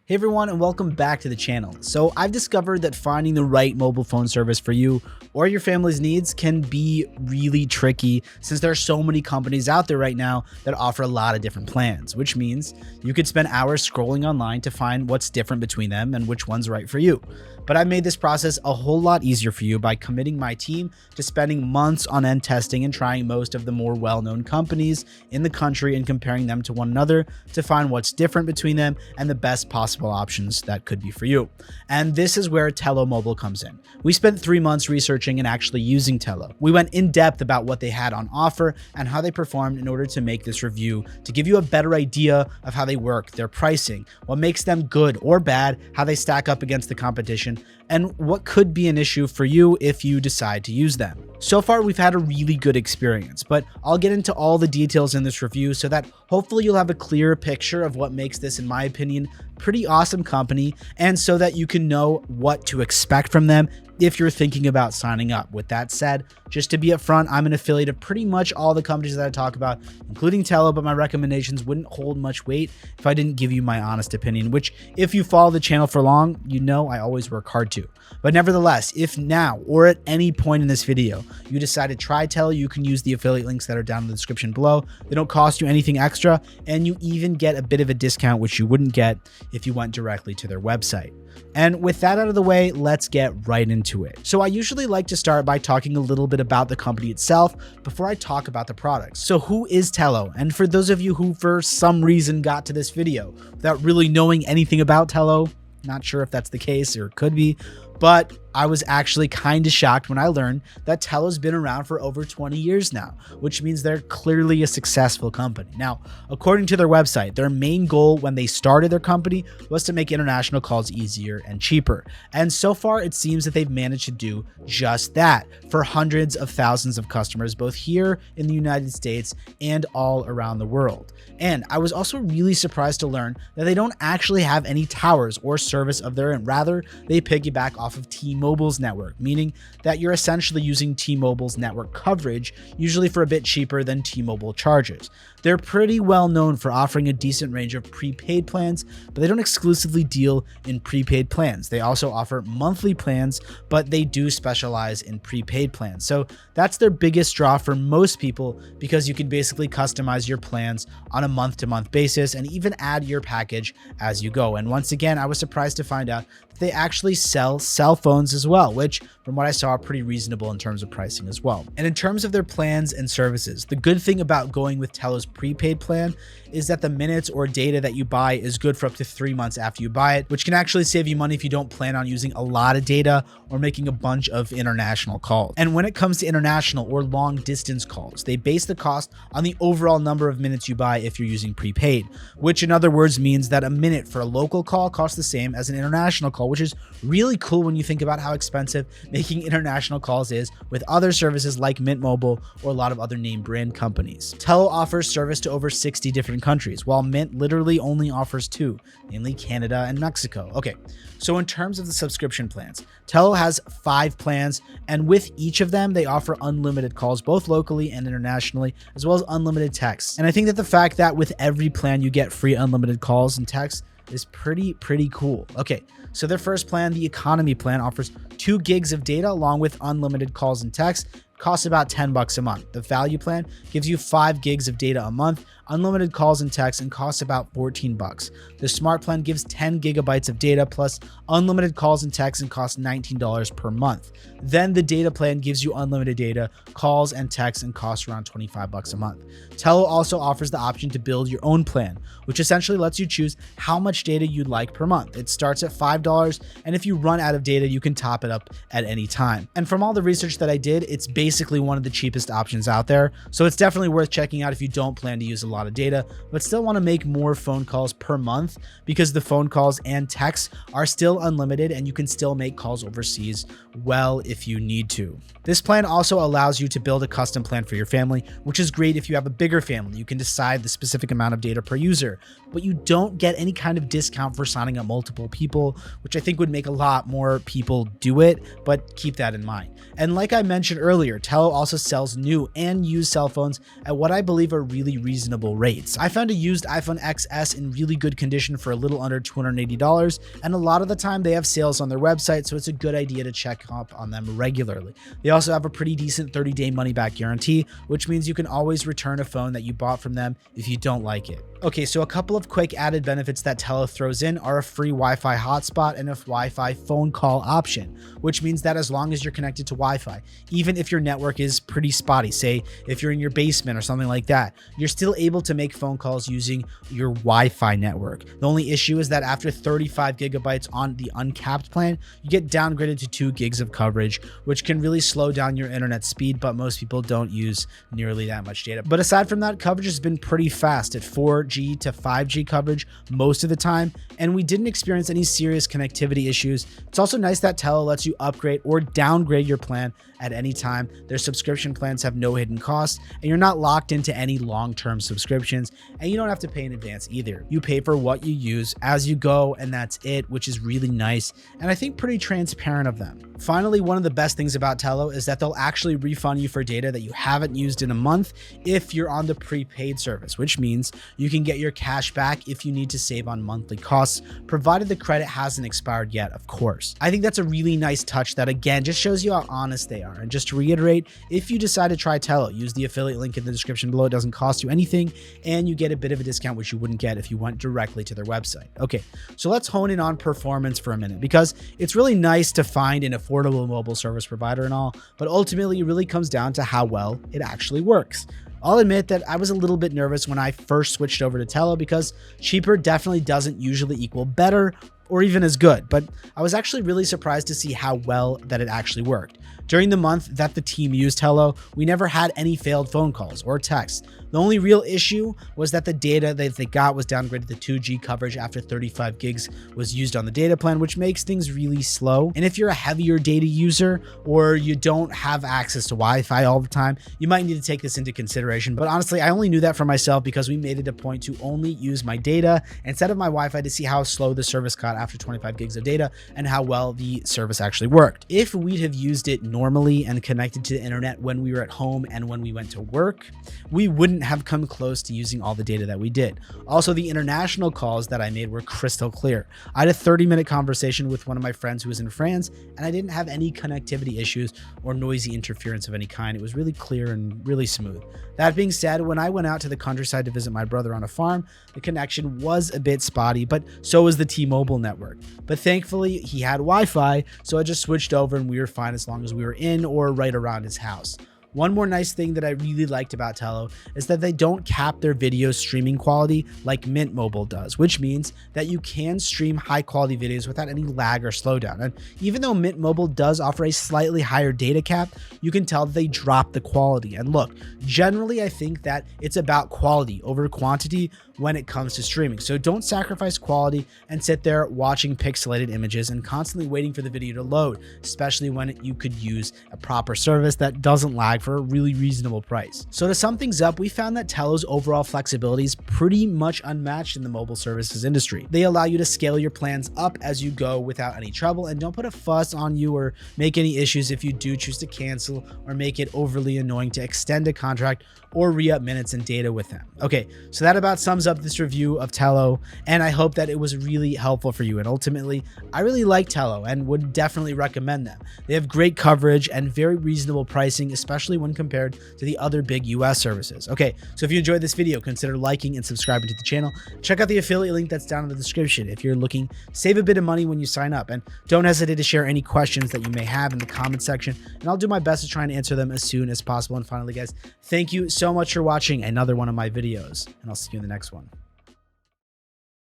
Hey everyone, and welcome back to the channel. So I've discovered that finding the right mobile phone service for you or your family's needs can be really tricky since there are so many companies out there right now that offer a lot of different plans, which means you could spend hours scrolling online to find what's different between them and which one's right for you. But I've made this process a whole lot easier for you by committing my team to spending months on end testing and trying most of the more well-known companies in the country and comparing them to one another to find what's different between them and the best possible options that could be for you. And this is where Tello Mobile comes in. We spent 3 months researching and actually using Tello. We went in depth about what they had on offer and how they performed in order to make this review to give you a better idea of how they work, their pricing, what makes them good or bad, how they stack up against the competition, and what could be an issue for you if you decide to use them. So far, we've had a really good experience, but I'll get into all the details in this review so that hopefully you'll have a clearer picture of what makes this, in my opinion, pretty awesome company, and so that you can know what to expect from them if you're thinking about signing up. With that said, just to be upfront, I'm an affiliate of pretty much all the companies that I talk about, including Tello, but my recommendations wouldn't hold much weight if I didn't give you my honest opinion, which if you follow the channel for long, you know I always work hard to. But nevertheless, if now or at any point in this video you decide to try Tello, you can use the affiliate links that are down in the description below. They don't cost you anything extra, and you even get a bit of a discount, which you wouldn't get if you went directly to their website. And with that out of the way, let's get right into it. So I usually like to start by talking a little bit about the company itself before I talk about the products. So who is Tello? And for those of you who for some reason got to this video without really knowing anything about Tello, not sure if that's the case or could be, but I was actually kind of shocked when I learned that Tello's been around for over 20 years now, which means they're clearly a successful company. Now, according to their website, their main goal when they started their company was to make international calls easier and cheaper. And so far, it seems that they've managed to do just that for hundreds of thousands of customers, both here in the United States and all around the world. And I was also really surprised to learn that they don't actually have any towers or service of their own. Rather, they piggyback off of T-Mobile's network, meaning that you're essentially using T-Mobile's network coverage, usually for a bit cheaper than T-Mobile charges. They're pretty well known for offering a decent range of prepaid plans, but they don't exclusively deal in prepaid plans. They also offer monthly plans, but they do specialize in prepaid plans. So that's their biggest draw for most people, because you can basically customize your plans on a month-to-month basis and even add your package as you go. And once again, I was surprised to find out that they actually sell cell phones as well, which from what I saw are pretty reasonable in terms of pricing as well. And in terms of their plans and services, the good thing about going with Tello's prepaid plan is that the minutes or data that you buy is good for up to 3 months after you buy it, which can actually save you money if you don't plan on using a lot of data or making a bunch of international calls. And when it comes to international or long distance calls, they base the cost on the overall number of minutes you buy if you're using prepaid, which in other words means that a minute for a local call costs the same as an international call, which is really cool when you think about how expensive making international calls is with other services like Mint Mobile or a lot of other name brand companies. Tello offers service to over 60 different countries, while Mint literally only offers 2, namely Canada and Mexico. Okay, so in terms of the subscription plans, Tello has 5 plans, and with each of them, they offer unlimited calls, both locally and internationally, as well as unlimited texts. And I think that the fact that with every plan you get free unlimited calls and texts is pretty cool. Okay, so their first plan, the economy plan, offers 2 gigs of data along with unlimited calls and texts. Costs about $10 a month. The value plan gives you 5 gigs of data a month, unlimited calls and texts, and costs about $14. The smart plan gives 10 gigabytes of data plus unlimited calls and texts and costs $19 per month. Then the data plan gives you unlimited data, calls, and texts and costs around $25 a month. Tello also offers the option to build your own plan, which essentially lets you choose how much data you'd like per month. It starts at $5, and if you run out of data, you can top it up at any time. And from all the research that I did, it's basically one of the cheapest options out there, so it's definitely worth checking out if you don't plan to use a lot of data but still want to make more phone calls per month, because the phone calls and texts are still unlimited and you can still make calls overseas well if you need to. This plan also allows you to build a custom plan for your family, which is great if you have a bigger family. You can decide the specific amount of data per user, but you don't get any kind of discount for signing up multiple people, which I think would make a lot more people do it, but keep that in mind. And like I mentioned earlier, earlier, Tello also sells new and used cell phones at what I believe are really reasonable rates. I found a used iPhone XS in really good condition for a little under $280, and a lot of the time they have sales on their website, so it's a good idea to check up on them regularly. They also have a pretty decent 30-day money-back guarantee, which means you can always return a phone that you bought from them if you don't like it. Okay, so a couple of quick added benefits that Tello throws in are a free Wi-Fi hotspot and a Wi-Fi phone call option, which means that as long as you're connected to Wi-Fi, even if your network is pretty spotty, say if you're in your basement or something like that, you're still able to make phone calls using your Wi-Fi network. The only issue is that after 35 gigabytes on the uncapped plan, you get downgraded to 2 gigs of coverage, which can really slow down your internet speed, but most people don't use nearly that much data. But aside from that, coverage has been pretty fast at 4G to 5G coverage most of the time, and we didn't experience any serious connectivity issues. It's also nice that Tello lets you upgrade or downgrade your plan at any time. Their subscription plans have no hidden costs, and you're not locked into any long-term subscriptions, and you don't have to pay in advance either. You pay for what you use as you go, and that's it, which is really nice, and I think pretty transparent of them. Finally, one of the best things about Tello is that they'll actually refund you for data that you haven't used in a month if you're on the prepaid service, which means you can get your cash back if you need to save on monthly costs, provided the credit hasn't expired yet, of course. I think that's a really nice touch that, again, just shows you how honest they are. And just to reiterate, if you decide to try Tello, use the affiliate link in the description below. It doesn't cost you anything, and you get a bit of a discount, which you wouldn't get if you went directly to their website. Okay, so let's hone in on performance for a minute, because it's really nice to find an affordable mobile service provider and all, but ultimately it really comes down to how well it actually works. I'll admit that I was a little bit nervous when I first switched over to Tello, because cheaper definitely doesn't usually equal better or even as good, but I was actually really surprised to see how well that it actually worked. During the month that the team used Tello, we never had any failed phone calls or texts. The only real issue was that the data that they got was downgraded to 2G coverage after 35 gigs was used on the data plan, which makes things really slow. And if you're a heavier data user or you don't have access to Wi-Fi all the time, you might need to take this into consideration. But honestly, I only knew that for myself because we made it a point to only use my data instead of my Wi-Fi to see how slow the service got after 25 gigs of data and how well the service actually worked. If we'd have used it normally and connected to the internet when we were at home and when we went to work, we wouldn't have come close to using all the data that we did. Also, the international calls that I made were crystal clear. I had a 30-minute conversation with one of my friends who was in France, and I didn't have any connectivity issues or noisy interference of any kind. It was really clear and really smooth. That being said, when I went out to the countryside to visit my brother on a farm, the connection was a bit spotty, but so was the T-Mobile network. But thankfully, he had Wi-Fi, so I just switched over and we were fine as long as we were in or right around his house. One more nice thing that I really liked about Tello is that they don't cap their video streaming quality like Mint Mobile does, which means that you can stream high quality videos without any lag or slowdown. And even though Mint Mobile does offer a slightly higher data cap, you can tell that they drop the quality. And look, generally I think that it's about quality over quantity when it comes to streaming. So don't sacrifice quality and sit there watching pixelated images and constantly waiting for the video to load, especially when you could use a proper service that doesn't lag for a really reasonable price. So to sum things up, we found that Tello's overall flexibility is pretty much unmatched in the mobile services industry. They allow you to scale your plans up as you go without any trouble and don't put a fuss on you or make any issues if you do choose to cancel or make it overly annoying to extend a contract or re-up minutes and data with them. Okay, so that about sums up this review of Tello, and I hope that it was really helpful for you. And ultimately, I really like Tello and would definitely recommend them. They have great coverage and very reasonable pricing, especially when compared to the other big US services. Okay, so if you enjoyed this video, consider liking and subscribing to the channel. Check out the affiliate link that's down in the description if you're looking to save a bit of money when you sign up. And don't hesitate to share any questions that you may have in the comment section, and I'll do my best to try and answer them as soon as possible. And finally, guys, thank you so much for watching another one of my videos, and I'll see you in the next one.